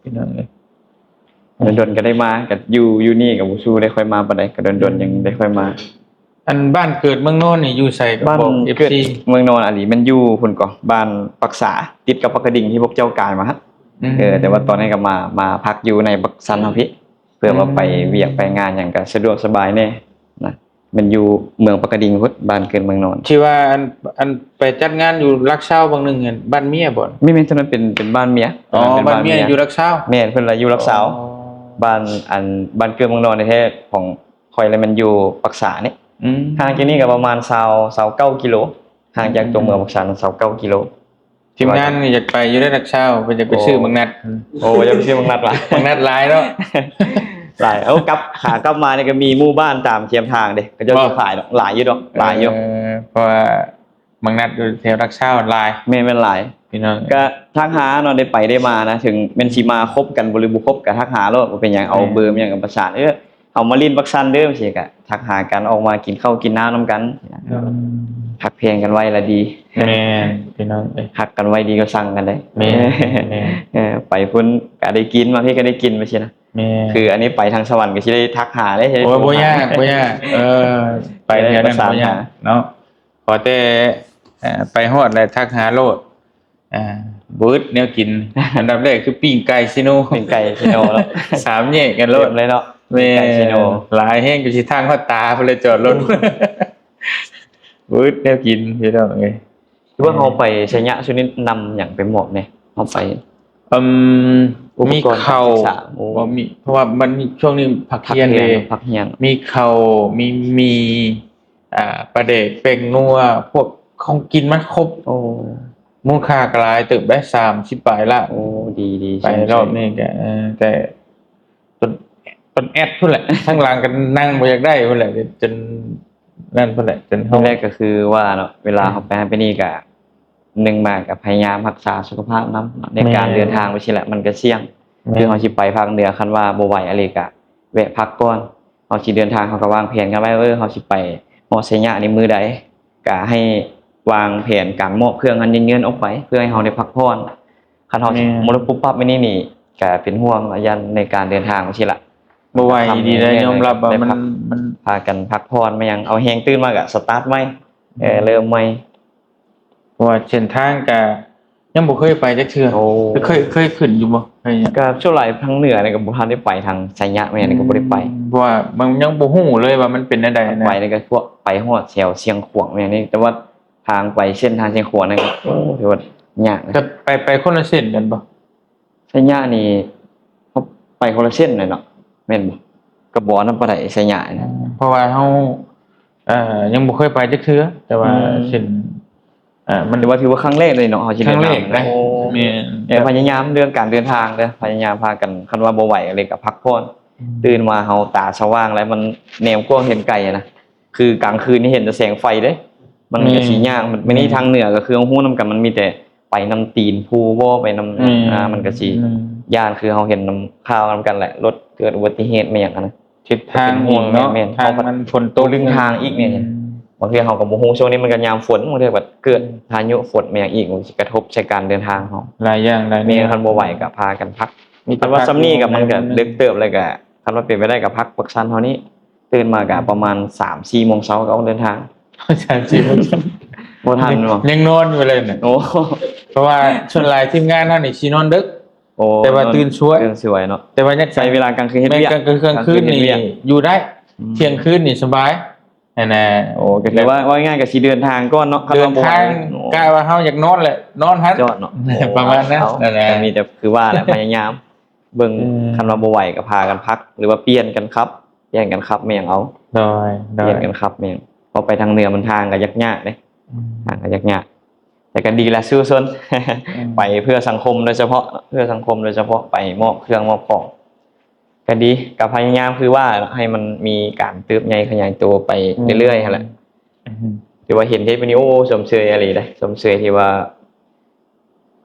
พี่น้องเอ้ยดนก็ได้มาก็อยู่นี่กับบ่สู้ได้ค่อยมาปานใดก็ดนยังได้ค่อยมาอันบ้านเกิดเมืองโน่นนี่อยู่ไสก็บอก FC เมืองโน่นอันนี้มันอยู่พุ่นก็บ้านปักษาติดกับปักกระดิ่งที่พวกเจ้ากายมาฮะแต่ว่าตอนนี้ก็มาพักอยู่ในปักสันเฮาพี่เพื่อว่าไปเวียกไปงานหยังก็สะดวกสบายแน่นะมันอยู่เมืองปักกระดิ่งพุทธบ้านเกิดเมืองโน่นที่ว่าอันไปจัดงานอยู่ลักเช้าบางนึงเห็นบ้านเมียบ่ไม่แม่นตัวนั้นเป็นบ้านเมียบ้านเมียอยู่ลักเช้าแม่นเพิ่นละอยู่ลักเช้าบ้านเกิดเมืองโน่นในแท้ของข่อยเลยมันอยู่ปักษานี่ห่างจากนี่ก็ประมาณ29กิโลห่างจากตัวเมืองปักษา29กิโลทีมงานนี่อยากไปอยู่ได้ลักเช้าเพิ่นจะไปซื้อบางนัดอยากไปซื้อบางนัดว่ะบางนัดหลายเนาะหลายกลับมานี่ก็มีหมู่บ้านตามเทียมทางเด้ก็จะมีขายหลายอยู่ดอกหลายอยู่เพราะว่าบางนัดอยู่แถวลักเช้าหลายแม่นหลายพี่น้องก็ทักหาเนาะได้ไปได้มานะถึงแม่นสิมาคบกันบ่หรือบ่คบก็ทักหาโลดบ่เป็นหยังเอาเบอร์มาหยังกันประสานเอามาลิ้นปักซันเด้อสิก็ทักหากันออกมากินข้าวกินน้ำนำกันฮักเพลงกันไว้ละดีแม่นพี่น้องฮักกันไว้ดีก็สั่งกันได้แม่ไปพุ่นก็ได้กินมาพี่ก็ได้กินไปสินะคืออันนี้ไปทางสวรรค์ก็สิได้ทักหาได้โอ้บ่ยากไปแถวนั้นบ่ยากเนาะพอแต่ไปฮอดแล้วทักหาโลดบูดแนวกินอันดับแรกคือปิ้งไก่ซิโนแล้ว3แยกกันโลดเลยเนาะแม่หลายแห้งก็สิทางฮอดตาเพิ่นเลยจอดรถบูดแนวกินพี่น้องเอ้ยคือว่าเฮาไปชัยยะชุนิดนำหยังไปมอบเนี่ยเฮาไปมีข้าวบ่มีเพราะว่ามันช่วงนี้ผักเฮียนเลยมีข้าวมีปลาเด็กเป็งนัวพวกของกินมันครบมูลค่ากลายตึกได้30ปลายละดีไปรอบนี้ก็แต่ต้นแอดพุ่นแหละข้างหลังกันนั่งบ่อยากได้พุ่นแหละจนนั่นพุ่นแหละจนแรกก็คือว่าเนาะเวลาเฮาไปนี่ก็1มาก็พยายามรักษาสุขภาพนำในการเดินทางไปสิแหละมันก็เสี่ยงคือเฮาสิไปภาคเหนือคันว่าบ่ไหวอะไรก็แวะพักก่อนเฮาสิเดินทางเฮาก็วางแผนกันไว้เฮาสิไปฮอดชัยยะนี่มื้อใดก็ให้วางแผนการมอบเครื่องอันเยินๆออกไปเพื่อให้เฮาได้พักผ่อนคันเฮาบ่ได้ปุ๊บปั๊บไปนี่ก็เป็นห่วงยันในการเดินทางจังซี่ล่ะบ่ไหวดีได้ยอมรับว่ามันพากันพักผ่อนมาหยังเอาแฮงตื่นมาก็สตาร์ทใหม่เริ่มใหม่เพราะว่าเส้นทางก็ยังบ่เคยไปจักเทื่อเคยขึ้นอยู่บ่ก็ช่วงหลายทางเหนือนี่ก็บ่ทันได้ไปทางชัยยะแม่นี่ก็บ่ได้ไปเพราะว่ามันยังบ่ฮู้เลยว่ามันเป็นจังได๋นะไปนี่ก็พวกไปฮอดแถวเชียงขวางแม่นี่แต่ว่าทางไปเส้นทางเชียงขวางนั่นก็ถือว่ายากจะไปคนละเส้นกันบ่ชัยยะนี่ไปคนละเส้นเลยเนาะแม่นบ่ก็บ่นำบ่ได้ชัยยะนะเพราะว่าเฮายังบ่เคยไปจักเทื่อแต่ว่าเส้นมันถือว่าครั้งแรกเลยเนาะเฮาสิเดินทางได้แม่พยายามเรื่องการเดินทางเด้อพยายามพากันคันว่าบ่ไหวอะไรก็พักผ่อนตื่นมาเฮาตาสว่างแล้วมันแนวกว้างเห็นไกลนะคือกลางคืนนี่เห็นแต่แสงไฟเด้มันก็สิยากมันนี่ทางเหนือก็คือฮู้นำกันมันมีแต่ไปนำตีนภูบ่ไปนำมันก็สิย่านคือเฮาเห็นนำข่าวนำกันแหละรถเกิดอุบัติเหตุไม่หยังนะทิศทางห่วงเนาะทางมันฝนตกลึงทางอีกเนี่ยบางทีเฮาก็บ่ฮู้ช่วงนี้มันก็ยามฝนบางทีแบบเกิดพายุฝนมาอย่างอีกมันสิกระทบใช้การเดินทางเฮาหลายอย่างหลายนี่คันบ่ไหวก็พากันพักคันว่าซำนี้ก็มันก็ดึกเติบเลยก็คันว่าเป็นไปได้ก็พักปักซันเท่านี้ตื่นมาก็ประมาณ 3-4 โมงเช้าก็ออกเดินทาง 3-4 โมง บ่ทันบ่ ยังนอนอยู่เลยน่ะ โอ้ เพราะว่าส่วนหลายทีมงานเฮานี่สินอนดึก โอ้ แต่ว่าตื่นสวย ตื่นสวยเนาะ แต่ว่ายัง ใช้เวลากลางคืนเฮ็ด แม่ เวียก กลางคืนนี่อยู่ได้เที่ยงคืนนี่สบายนั่นน่ะ โอ้ก็ถือว่าง่ายก็สิเดินทางก่อนเนาะ เดินทางกล้าว่าเฮาอยากนอนแหละนอนฮัด ยอดเนาะ ประมาณนั้น เอ นั่นแหละ แต่มีแต่คือว่าแหละพยายามเบิ่งคันว่าบ่ไหวก็พากันพัก หรือว่าเปลี่ยนกันครับแย่งกันครับแม่งเอา โดย เปลี่ยนกันครับแม่งพอไปทางเหนือมันทางก็ยากๆเด้ทางก็ยากๆแต่ก็ดีละสู้ซน ไปเพื่อสังคมโดยเฉพาะเพื่อสังคมโดยเฉพาะไปมอบเครื่องมอบของก็ดีกับพยายามคือว่าให้มันมีการเติบใหญ่ขยายตัวไปเรื่อยๆนั่นแหละหรือว่าเห็นเทปนี้โอ้สมเชยอะไรได้สมเชยที่ว่า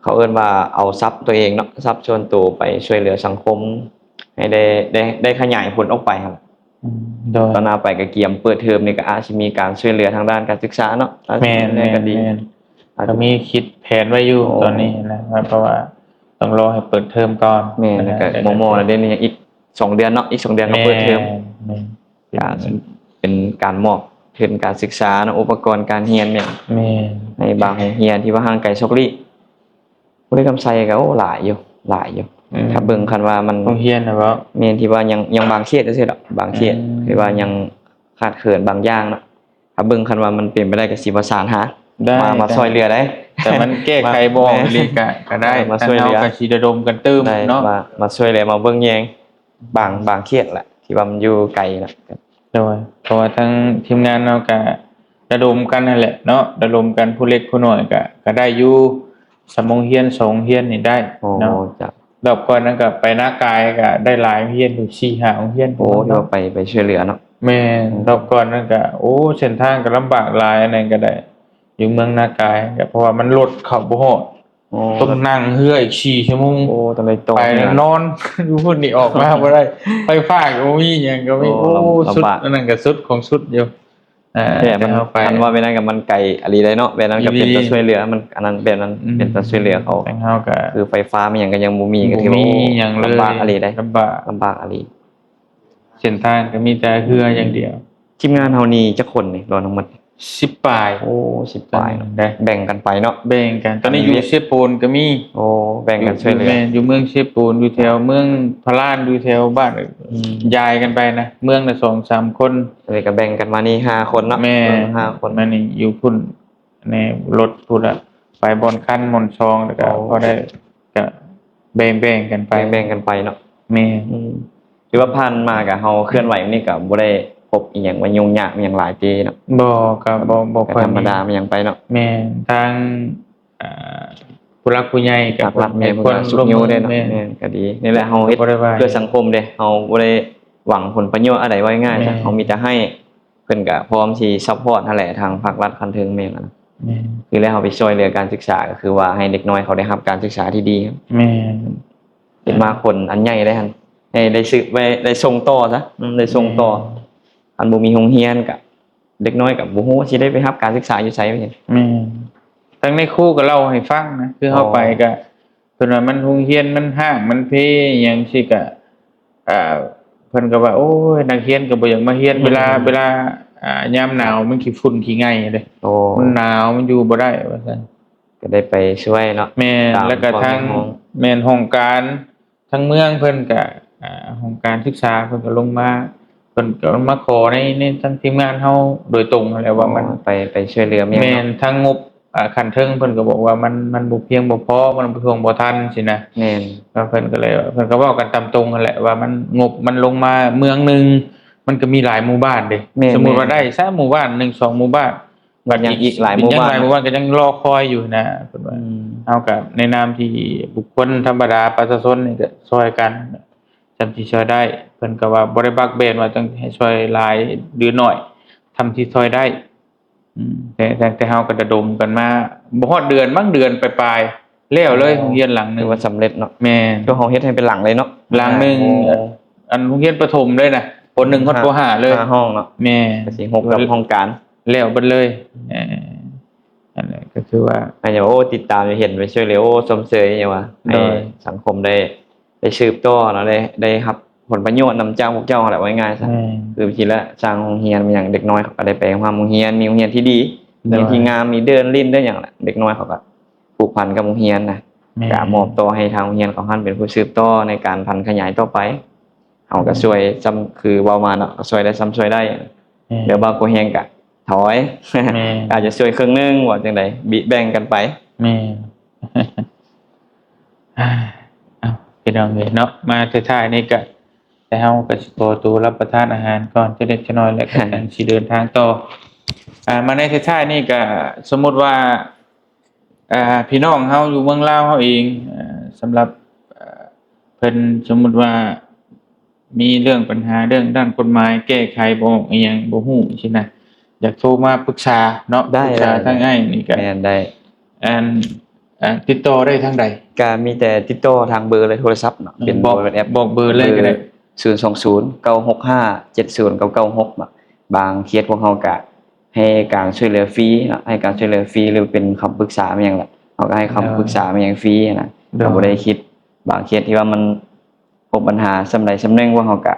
เขาเอิ้นว่าเอาทรัพย์ตัวเองเนาะทรัพย์ส่วนตัวไปช่วยเหลือสังคม ให้ได้ขยายผลออกไปครับ โดย ตอนหน้าไปก็เกียมเปิดเทอมนี่ก็อาจจะมีการช่วยเหลือทางด้านการศึกษาเนาะ แม่น ก็ดี ก็มีคิดแผนไว้อยู่ โอ้ ตอนนี้นะครับเพราะว่าต้องรอให้เปิดเทอมก่อน แม่นก็โมแล้วเดือนนี้อีก2เดือนเนาะอีก2เดือนก็เปิดเทอม แม่น ก็เป็นการมอบทุนการศึกษาเนาะอุปกรณ์การเรียนเนี่ย แม่น ในบางโรงเรียนที่ว่าห่างไกลซอกลี่บริกรรมไซก็โอ้หลายอยู่ถ้าเบิ่งคันว่ามัน โรงเรียนนะบ่ แม่นที่ว่ายังบางเขตจังซี่ดอกบางเขต อืม ที่ว่ายังขาดเขินบางอย่างเนาะถ้าเบิ่งคันว่ามันเป็นไปได้ก็สิประสานหา ได้ มาช่วยเหลือได้ แต่มันแก้ไขบ่ลีกก็ได้ มาช่วยเหลือ ทางเฮาก็สิระดมกันตื้ม ได้ เนาะ มาช่วยเหลือมาเบิ่งแยงบางเขตแหละที่ว่ามันอยู่ไกลน่ะ โดยเพราะว่าทั้งทีมงานเราก็ระดมกันนั่นแหละเนาะระดมกันผู้เล็กผู้น้อยก็ได้อยู่สมงเฮียนสองเฮียนนี่ได้ โอ้ เนาะ จ้ะ รอบก่อนนั้นก็ไปหน้ากายก็ได้หลายเฮียนอยู่4-5เฮียน โอ้ที่ว่าไปช่วยเหลือเนาะ แม่นรอบก่อนนั้นก็โอ้เส้นทางก็ลำบากหลายอันนั้นก็ได้ อยู่เมืองนากายก็เพราะว่ามันรถเข้าบ่ฮอด โอ้ ต้องนั่งเรืออีก4ชั่วโมง โอ้ตอนเลยตรง ไปแล้วนอน อยู่พุ่นนี่ออกมาบ่ได้ไฟฟ้าก็บ่มีหยังก็มี โอ้ โอ้สุด ลำบาก อันนั้นก็สุดของสุดอยู่แต่มัน เอาไป มันว่าเวลากับมันไกลอะไรได้เนาะเวลากับเป็นตัวช่วยเหลือมันอันนั้นเป็นนั้นเป็นตัวช่วยเหลือเขา แต่เฮาก็ คือไฟฟ้ามันยังก็ยังบ่มีก็ถือ บ่ ว่า มีหยังเลย ลำบากอะไรได้ ลำบาก ลำบากอะไร เส้นทางก็มีแต่เรืออย่างเดียว ทีมงานเฮานี่จักคนนี่รวมทั้งหมด 10ปลาย โอ้10ปลายเนาะ ได้ แบ่งกันไปเนาะ แบ่งกัน ตอนนี้อยู่เชฟโปนก็มี โอ้แบ่งกันช่วยเหลือ แม่อยู่เมืองเชฟโปนอยู่แถวเมืองพะลานอยู่แถวบ้านยายกันไปนะเมืองละ2-3คน เลยก็แบ่งกันมานี่5คนเนาะ แม่ 5คน มานี่อยู่พุ่นในรถพุ่นอะไปบอนคันมอนซองแล้วก็ โอ้ ก็ได้ก็แบ่งกันไป แบ่งกันไปเนาะ แม่ หรือว่าผ่านมาก็เฮาเคลื่อนไหวนี่ก็บ่ได้พบอีหยังว่ายุ่งยากอีหยังหลายปีเนาะ บ่ก็บ่ ก็ ค่อย ธรรมดามันยังไปเนาะ แม่ทางอ่าผู้รักผู้ใหญ่กั ภา บ ครัฐแม่น คน สุข ร่วม นิ้ว มือ ได้เนาะ แม่ แม่นก็ดีนี่แหละเฮาเฮ็ด บ่ได้ว่า เพื่อสังคมเด้เฮาบ่ได้หวังผลประโยชน์อะไรไว้ง่าย แม่ จ้ะเฮามีแต่ให้เพิ่นก็พร้อมสิซัพพอร์ตนั่นแหละทางภาครัฐคันถึงแม่นอะนะ แม่ คือแล้วเฮาไปช่วยเหลือการศึกษาก็คือว่าให้เด็กน้อยเขาได้รับการศึกษาที่ดีครับ แม่ เป็นมาคนอันใหญ่ได้หั่นให้ได้สืบไว้ได้ส่งต่อซะได้ส่งต่ออันบ่มีโรงเรียนก็เด็กน้อยก็บ่ฮู้ว่าสิได้ไปรับการศึกษาอยู่ไสว่าซั่น แม่ทั้งในครู่ก็เล่าให้ฟังนะคือเฮา อ๋อ ไปก็เพิ่นว่ามันโรงเรียนมันห้างมันเพอิหยังสิก็เพิ่นก็ว่าโอ้ยนักเรียนก็บ่อยากมาเรียนเวลายามหนาวมันขี้ฝุ่นขี้ไงเด้ โอ้ มันหนาวมันอยู่บ่ได้ว่าซั่น ก็ได้ไปช่วยเนาะ แม่น ตาม แล้วก็ทาง ความเห็นของ แม่นห้องการทั้งเมืองเพิ่นก็ห้องการศึกษาเพิ่นก็ลงมาเพิ่นก็มาขอในทางทีมงานเฮาโดยตรงนั่นแหละว่ามัน ไปช่วยเหลือแม่ แม่น เนาะ ทางงบคันเทิงเพิ่นก็บอกว่ามันบ่เพียงบ่พอมันบ่ทวงบ่ทันสินะ แม่น แล้วเพิ่นก็เลยเพิ่นก็เว้ากันตามตรงนั่นแหละว่ามันงบมันลงมาเมืองหนึงมันก็มีหลายหมู่บ้านเด้สมมุติว่าได้ซะหมู่บ้าน1 2หมู่บ้าน บัดยังอีกหลายหมู่ ยัง บ้า ห น ลายหมู่บ้านก็ยังรอคอยอยู่นะเพิ่นว่า เอากับในนามที่บุคคลธรรมดาประชาชนนี่ก็ช่วยกันจำที่ช่วยได้เพิ่นก็ว่าบ่ได้บักเบนว่าต้องให้ช่วยหลายหรือน้อยทำที่ช่วยได้แต่เฮาก็ระดมกันมาบ่ฮอดเดือนบางเดือนปลายๆแล้วเลยโรงเรียนหลังหนึ ถื ง อว่าสำเร็จเนาะ แม่น ก็เฮาเฮ็ดให้เป็นหลังเลยเนาะ หลังหนึง โอ้ อันโรงเรียนประถมเลยนะป .1 ฮอดป .5 เลย ห้องเนาะ แม่ ก็สิ6กับห้องการ แล้วเบิดเลยอันนั้นก็คือว่า อันนี้โอ้ติดตามจะเห็นไปช่วยเหลือโอ้สมเสยอย่างว่าให้ ได้ สังคมได้สืบต่อเนาะได้รับผลประโยชน์นำเจ้าพวกเจ้าแหละว่าง่ายๆซะ แม่ คือทีละสร้างโรงเรียนมาอย่างเด็กน้อยเขาก็ได้ไปความโรงเรียนมีโรงเรียนที่ดี มีที่งามมีเดินลิ้นได้อย่างแหละเด็กน้อยเขาก็ผูกพันกับโรงเรียนนะก็มอบต่อให้ทางโรงเรียนของท่านเป็นผู้สืบต่อในการพันขยายต่อไปเขาก็ช่วยซ้ำคือเว้ามาเนาะช่วยได้ซ้ำช่วยได้เดี๋ยวบางก็แฮงก็ถอยอาจจะช่วยครึ่งนึงว่าจังได๋บิแบ่งกันไปแม่พี่น้องเนาะมาท้ายๆนี่ก็แต่เฮาก็สิขอตัวรับประทานอาหารก่อนจะเล็กจะน้อยแล้วก็สิเดินทางต่อมาในท้ายๆนี่ก็สมมุติว่าพี่น้องเฮาอยู่เมืองลาวเฮาเองสำหรับเพิ่นสมมุติว่ามีเรื่องปัญหาเรื่องด้านกฎหมายแก้ไขบ่ออกอีหยังบ่ฮู้สินะอยากโทรมาปรึกษาเนาะปรึกษาทางอ้ายนี่ก็แม่นได้ติดต่อได้ทางใดก็มีแต่ติดต่อทางเบอร์เลยโทรศัพท์เนาะเป็นบอกแอปบอกเบอร์เลยก็ได้020 965 7096บางเคสพวกเฮาก็ให้การช่วยเหลือฟรีเนาะให้การช่วยเหลือฟรีหรือเป็นคำปรึกษามาหยังล่ะเฮาก็ให้คำปรึกษามาหยังฟรีนะก็บ่ได้คิดบางเคสที่ว่ามันพบปัญหาซำใดซำหนึ่งพวกเฮาก็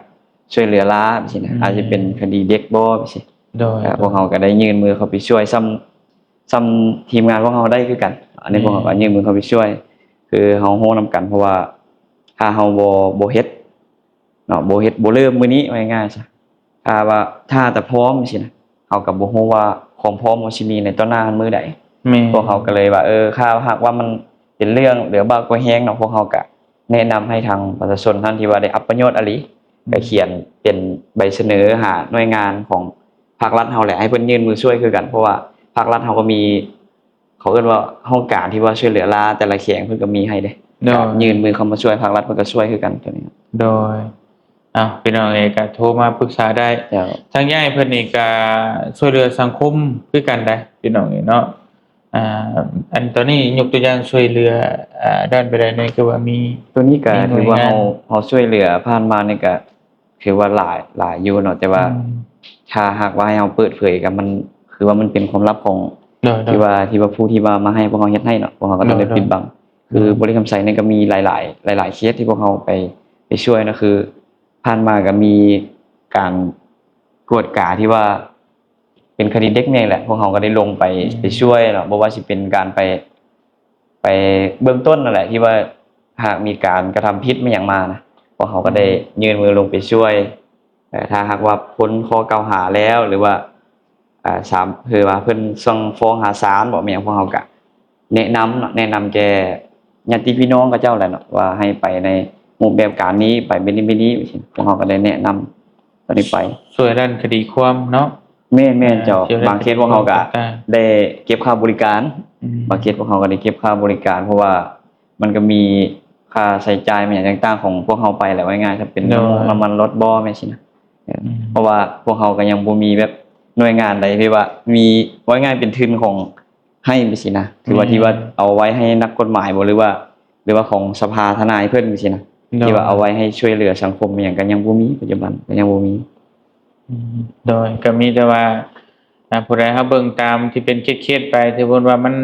ช่วยเหลือลาจังซี่นะอาจจะเป็นคดีเด็กบ่จังซี่โดยพวกเฮาก็ได้ยื่นมือเข้าไปช่วยซ้ำทีมงานพวกเฮาได้คือกันอันนี้พวกเฮาก็ยื่นมือเข้าไปช่วยคือเฮาโฮนำกันเพราะว่าถ้าเฮาบ่เฮ็ดเนาะบ่เฮ็ดบ่เริ่มมื้อนี้ว่าง่ายๆซะถ้าแต่พร้อมจังซี่นะเฮาก็บ่ฮู้ว่าความพร้อมมันสิมีในต่อหน้ามื้อใดพวกเฮาก็เลยว่าถ้าหากว่ามันเป็นเรื่องเหลือบากกว่าแฮงเนาะพวกเฮาก็แนะนำให้ทางประชาชนท่านที่ว่าได้อัปประโยชน์อะลิก็เขียนเป็นใบเสนอหาหน่วยงานของภาครัฐเฮาแหละให้เพิ่นยื่นมือช่วยคือกันเพราะว่าภาครัฐเฮาก็มีเขาเอิ้นว่าโครงการที่ว่าช่วยเหลือลาแต่ละแขวงเพิ่นก็มีให้เด้ยื่นมือเข้ามาช่วยภาครัฐเพิ่นก็ช่วยคือกันตัวนี้โดยพี่น้องก็โทรมาปรึกษาได้ทางย่ายเพิ่นนี่ก็ช่วยเหลือสังคมคือกันได้พี่น้องเนาะอันตอนนี้ยกตัวอย่างช่วยเหลือด้านไปได้นี่คือว่ามีตัวนี้ก็ถือว่าเฮาช่วยเหลือผ่านมานี่ก็ถือว่าหลายอยู่เนาะแต่ว่าถ้าหากว่าให้เฮาเปิดเผยก็มันคือว่ามันเป็นความลับของที่ว่าผู้ที่ว่ามาให้พวกเฮาเฮ็ดให้เนาะพวกเฮาก็ต้องได้ปิดบังคือบริคำไสนี่ก็มีหลายเคสที่พวกเฮาไปช่วยนะคือผ่านมาก็มีการกวดกาที่ว่าเป็นคดีเด็กนี่แหละพวกเฮาก็ได้ลงไปช่วยเนาะบ่ว่าสิเป็นการไปเบื้องต้นนั่นแหละที่ว่าหากมีการกระทำผิดมาหยังมานะพวกเฮาก็ได้ยื่นมือลงไปช่วยแต่ถ้าหากว่าพ้นข้อกล่าวหาแล้วหรือว่าคือว่าเพิ่นส่งฟ้องหาศาลบ่แม่นพวกเฮาก็แนะนำเนาะแนะนำแก่ญาติพี่น้องกับเจ้าแหละเนาะว่าให้ไปในรูปแบบการนี้ไปเป็นนี้พวกเฮาก็ได้แนะนำตอนนี้ไปช่วยด้านคดีความเนาะแม่นเจ้าบางเคสพวกเฮาก็ได้เก็บค่าบริการบางเคสพวกเฮาก็ได้เก็บค่าบริการเพราะว่ามันก็มีค่าใช้จ่ายมาอย่างต่างๆของพวกเฮาไปแหละว่าง่ายๆถ้าเป็นน้ำมันรถบ่แม่นสินะเพราะว่าพวกเฮาก็ยังบ่มีแบบหน่วยงานใดที่ว่ามีว่าง่ายเป็นทุนของให้ไปสินะถือว่าที่ว่าเอาไว้ให้นักกฎหมายบ่หรือว่าของสภาทนายเพิ่นไปสินะที่ว่าเอาไว้ให้ช่วยเหลือสังคมอย่างก็ยังบ่มีปัจจุบันก็ยังบ่มีโดยก็มีแต่ว่าผู้ใดเฮาเบิ่งตามที่เป็นเคสๆไปถือว่ามัน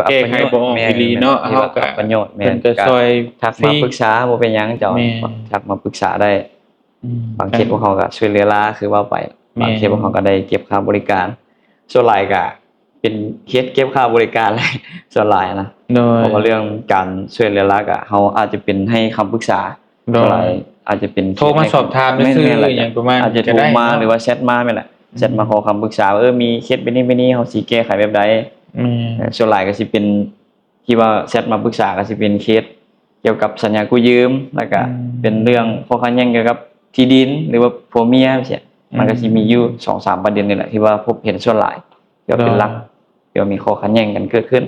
แก้ไขบ่ออกอีหลีเนาะเฮาก็ประโยชน์แม่นก็ช่วยทักมาปรึกษาบ่เป็นหยังเจ้าทักมาปรึกษาได้บางเคสพวกเขาก็ช่วยเหลือลาคือว่าไปบางเคสพวกเขาก็ได้เก็บค่าบริการส่วนหลายก็เป็นเคสเก็บค่าบริการเลยส่วนหลายนะเพราะว่าเรื่องการช่วยเหลือลาก็เฮาอาจจะเป็นให้คำปรึกษาส่วนหลายอาจจะเป็นโทรมาสอบถามซื่อๆอย่างประมาณอาจจะโทรมาหรือว่าแชทมาแม่นแหละแชทมาขอคำปรึกษาว่ามีเคสเป็นนี้เฮาสิแก้ไขแบบใดส่วนหลายก็สิเป็นที่ว่าแชทมาปรึกษาก็สิเป็นเคสเกี่ยวกับสัญญากู้ยืมแล้วก็เป็นเรื่องข้อขัดแย้งเกี่ยวกับที่ดินหรือว่าผัวเมียจังซี่มันก็สิมีอยู่ 2-3 ประเด็นนี่แหละที่ว่าพบเห็นส่วนหลายก็เป็นหลักเดี๋ยวมีข้อขัดแย้งกันเกิดขึ้น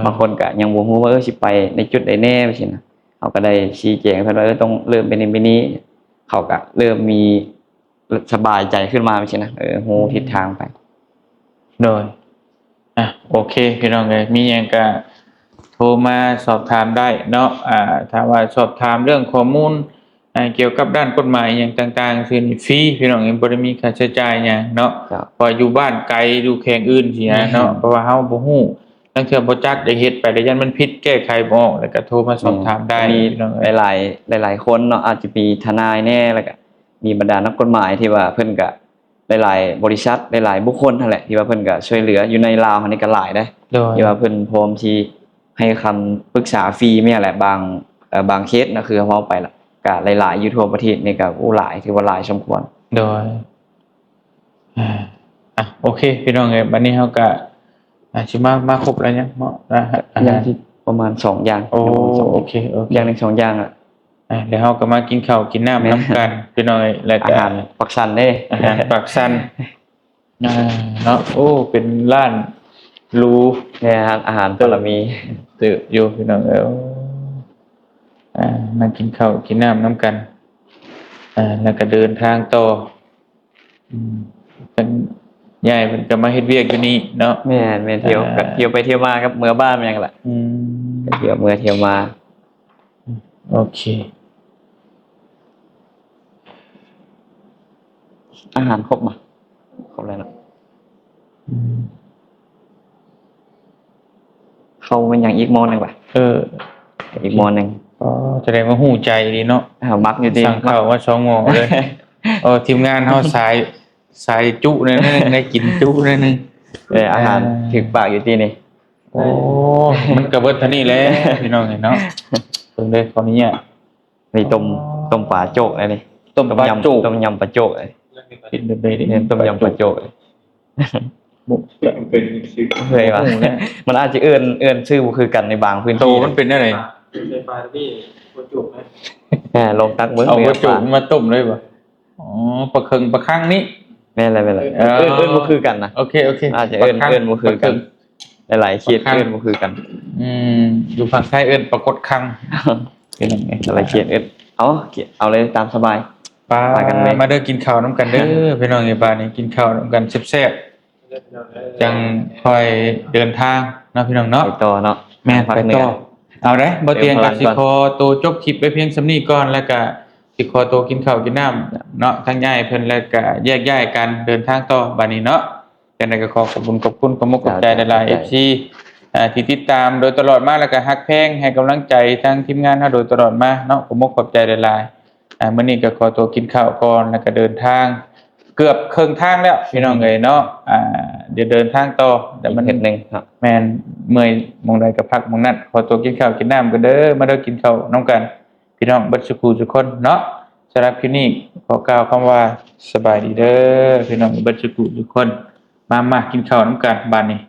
บางคนก็ยังบ่ฮู้ว่าสิไปในจุดใดแน่จังซี่นะเขาก็ได้ชี้แจงเพิ่นว่าต้องเริ่มเป็นนี้เขาก็เริ่มมีสบายใจขึ้นมาจังซี่นะฮู้ทิศทางไปโดยโอเคพี่น้องเอ้ยมีหยังก็โทรมาสอบถามได้เนาะถ้าว่าสอบถามเรื่องข้อมูลเกี่ยวกับด้านกฎหมายอย่างต่างๆคือฟรีพี่น้องเองบ่ได้มีค่าใช้จ่ายหยังเนาะเพราะอยู่บ้านไกลอยู่แขวงอื่นสิเนาะเพราะว่าเฮาบ่ฮู้ทั้งเทื่อบ่จักได้เฮ็ดไปแล้วยันมันผิดแก้ไขบ่ออกแล้วก็โทรมาสอบถามได้มีหลายคนเนาะอาจจะมีทนายแน่แล้วก็มีบรรดานักกฎหมายที่ว่าเพิ่นก็ หลายๆบริษัทหลายๆบุคคลนั่นแหละที่ว่าเพิ่นก็ช่วยเหลืออยู่ในลาวอันนี้ก็หลายได้ โดย ที่ว่าเพิ่นพร้อมที่ให้คำปรึกษาฟรีแม่แหละบางเคสนะคือเฮาไปละก็หลายๆอยู่ทั่วประเทศนี่ก็หลายถือว่าหลายสมควร โดยโอเคพี่น้องเอ้ยบัดนี้เฮาก็สิมาครบแล้วเนี่ยเหมาะนะฮะ อย่างที่ประมาณ2อย่าง โอ้โอเคอย่างนึง2อย่างอ่ะ เดี๋ยวเฮาก็มากินข้าวกินน้ำนํกันพี่น้องเอ้ยแล้ว อา ก็ หารปักสันเด้ อาหารปากสันเนาะโอ้เป็นร้านหรู เนี่ยอาหารปรมี ตึกอยู่พี่น้องเอ้ยมากินข้าวกินน้ำนํกันแล้วก็เดินทางต่อเป็นใหญ่เพิ่นก็มาเฮ็ดเวียกอยู่นี่เนาะ แม่นเที่ยวก็เที่ยวไปเที่ยวมาครับเมื่อบ้านมันยังแหละเที่ยวเมื่อเที่ยวมา โอเค อาหารครบมาครบแล้วเนาะเข้ามันอย่างอีกมอนึงป่ะอีกมอนึง แสดงว่าหูใจดีเนาะ มักอยู่ดี สั่งข้าวว่า2หม้อเลยทีมงานเฮาสายจุนั่นนึงได้กินจุนั่นนึง อาหารถึกปากอยู่ที่นี่ โอ้มันก็เบิดเท่านี้แหละพี่น้องเห็นเนาะเพิ่นเลยขออนุญาต นี่ต้มปลาโจกอะไรนี่ ต้มปลาโจก ต้มยำปลาโจกเลย กินได้ดิ เนี่ยต้มยำปลาโจกเลย เป็นชื่อ เคยว่ามันอาจจะเอื้อนชื่อบ่คือกันในบางพื้น โต ที่ มันเป็นอะไร ในปลาที่โคจุกนะ ลงตักมื้อ เอา นื้ กระจุกมาต้มเลยป่ะอ๋อปลาเค็งปลาคั่งนี่ แม่นอะไรเอื้อนบ่คือกันนะ โอเค อาจจะเอื้อนบ่คือกันหลายๆเขตเอื้อนบ่คือกัน อยู่ภาคใต้เอิ้นปลากดคั่งเป็นยังไง หลายเขตเอื้อนเอาเลยตามสบาย ปลากันเลยมาเด้อกินข้าวน้ำกันเด้อพี่น้องในบ้านนี่กินข้าวน้ำกันแซ่บๆจังค่อยเดินทางเนาะพี่น้องเนาะ ไปต่อเนาะ แม่นไปต่อเอาเด้บ่เตียงกับสิขอตัวจบคลิปไว้เพียงส่ำนี้ก่อนแล้วก็สิขอตัวกินข้าวกินน้ำเนาะทั้งย้ายเพิ่นแล้วก็แยกย้ายกันเดินทางต่อบัดนี้เนาะจังได๋ก็ขอบคุณขอบมุกขอบใจหลายๆ FC ที่ติดตามโดยตลอดมาแล้วก็ฮักแพงให้กำลังใจทางทีมงานเฮาโดยตลอดมาเนาะขอบมุกขอบใจหลายๆมื้อนี้ก็ขอตัวกินข้าวก่อนแล้วก็เดินทางเกือบครึ่งทางแล้วพี่น้องเอ้ยเนาะเดี๋ยวเดินทางต่อแต่มัน เฮ็ดนึงเนาะ แม่นเมื่อยหมองใดก็พักหมองนั้นขอตัวกินข้าวกินน้ำกันเด้อมาเด้อกินข้าวน้ำกันพี่น้องเบิดสุขทุกคนเนาะสำหรับคลิปนี้ขอกล่าวคำว่าสบายดีเด้อพี่น้องเบิดสุขทุกคนมากินข้าวน้ำกันบัดนี้